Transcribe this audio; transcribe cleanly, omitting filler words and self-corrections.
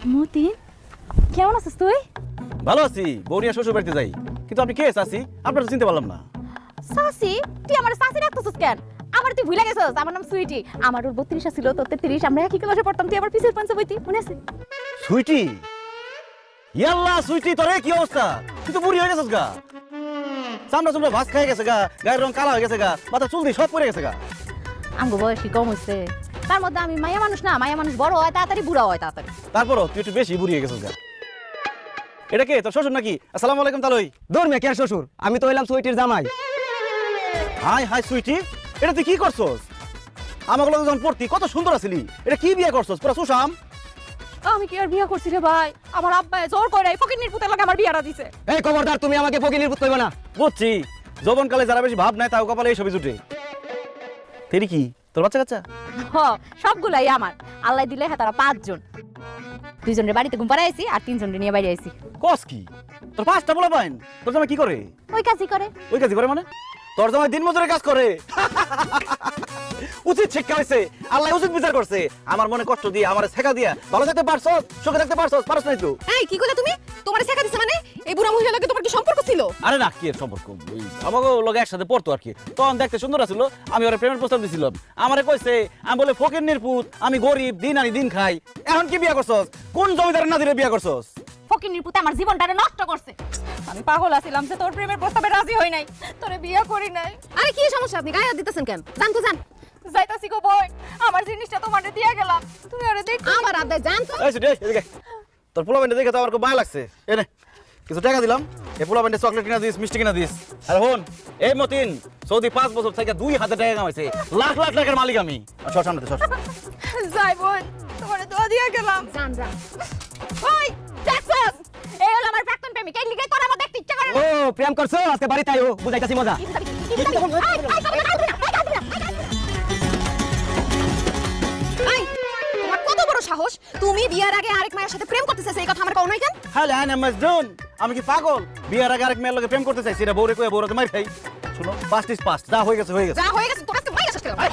মতিন কেমন আছিস তুই? ভালো আছি, বৌরিয়া শ্বশুর বাড়িতে যাই। কিন্তু আপনি কে চাচি? আপনার তো চিনতে পারলাম না। সাসি? তুই আমার সাসি রাখতেছিস কেন? আমার তুই ভুলে গেছিস আমার নাম সুইটি। আমার ওর 32 ছিল, তোর 33। আমরা একই ক্লাসে পড়তাম, তুই আমার পিছের পাঞ্চে বইতি, মনে আছে? সুইটি? ইয়াল্লা সুইটি, তোর কি অবস্থা? তুই তো বুড়ি হয়ে গেছিস গা। চামড়া চামড়া ভাত খেয়ে গেছে গা, গায়ের রং কালা হয়ে গেছে গা, মাথা চুল দিয়ে সব পড়ে গেছে গা। আমগো বয়স কি কম হইছে? তার মধ্যে আমি মায়া মানুষ না, মায়া মানুষ বড় হয় তাড়াতাড়ি, বুড়া হয় তাড়াতাড়ি। তারপরও তুই একটু বেশি বুড়ি হয়ে গেছিস গা। এটা কে, তোর শ্বশুর নাকি? আসসালামু আলাইকুম তালই। দৌড় মেয়ে কে শ্বশুর? আমি তো হইলাম সুইটির জামাই। হাই হাই সুইটি, এটা তুই কি করছস? আমাগুলো যখন পড়তি কত সুন্দর আছিলি, এটা কি বিয়ে করছস? পুরা সুশাম। আমি কি আর বিয়া করছি রে ভাই? আমার আব্বা জোর করে ফকিন্নির পুতের লাগে আমার বিয়াটা দিছে। এই খবরদার, তুমি আমাকে ফকিনির পুত কইবা না। বুঝছি, যৌবনকালে যারা বেশি ভাব নাই তাও কপালে এই ছবি জুটে। তেরি কি তোর বাচ্চা কাচ্চা? হ, সবগুলাই আমার। আল্লাহ দিলে হ্যাঁ তারা 5 জন। 2 জনের বাড়িতে ঘুম পাড়ায় আইছি আর 3 জনের নিয়ে বাইরে আইছি। কস কি? তোর 5টা বলা পাইন? তোর জামাই কি করে? ওই কাজই করে। ওই কাজই করে মানে? তোর জামাই দিন মজুরের কাজ করে। উচিত শিক্ষা হয়েছে, আল্লাহ উচিত বিচার করছে। আমার মনে কষ্ট দিয়ে, আমার শেখা দিয়া ভালো থাকতে পারছস, সুখে থাকতে পারছস, পারছ নাই তো? এই কি কইলা তুমি? তোমারে শেখা দিছে মানে? এই বুড়া মহিলার লগে তোমার কি সম্পর্ক ছিল? আরে না, কি এর সম্পর্ক? ওই আমাকে লগে একসাথে পড়তো আর কি। তখন দেখতে সুন্দর আছিল, আমি ওরে প্রেমের প্রস্তাব দিছিলাম। আমারে কইছে আমি বলে ফকিন্নির পুত, আমি গরিব, দিন আনি দিন খাই। এখন কি বিয়া করছস? কোন জমিদারের নাতিরে বিয়া করছস? ফকিন্নির পুতে আমার জীবনটারে নষ্ট করছে। আমি পাগল আছিলাম যে তোর প্রেমের প্রস্তাবে রাজি হই নাই, তোরে বিয়ে করি নাই। আরে কি সমস্যা? আপনি গায়ে হাত দিতেছেন কেন? জান তো জান। যাইতাছি গো বোন, আমার জিনিসটা তোমারে দিয়ে গেলাম, তুমি ওরে দেখ। আমার আদে জান তো। এই সুটি, এদিকে। তোর পোলা ব্যান্ডে দেখে তো আমার খুব মায়া লাগছে। এনে কিছু টাকা দিলাম, এই পোলা ব্যান্ডে চকলেট কিনা দিস, মিষ্টি কিনা দিস। আর হন, এই মতিন সৌদি 5 বছর থেকে 2000 টাকা কামাইছে, লাখ লাখ টাকার মালিক আমি। সর সামনে সর। যাই বোন, তোমারে দোয়া দিয়ে গেলাম। জান জান। ওই দেখছস, এই হলো আমার প্রাক্তন প্রেমিক, এই লিগে তোর আমার দেখতে ইচ্ছা করে ও না। প্রেম করছো? আজকে বাড়িতে আইও, বুঝাইতাছি মজা। এই তোমার কত বড় সাহস? তুমি বিয়ার আগে আরেক মায়ের সাথে প্রেম করতে চাইছো, এই কথা আমার কও নাই কেন? হ্যালো আনা মাজদুন, আমি কি পাগল? বিয়ার আগে আরেক মেয়ের লগে প্রেম করতে চাইছি, এটা বউরে কইয়া বউরাতে মার খাই। শুনো, পাস্ট ইজ পাস্ট, যা হয়ে গেছে হয়ে গেছে। যা হয়ে গেছে তোর কাছে মাইয়া শেষ করে। আয়,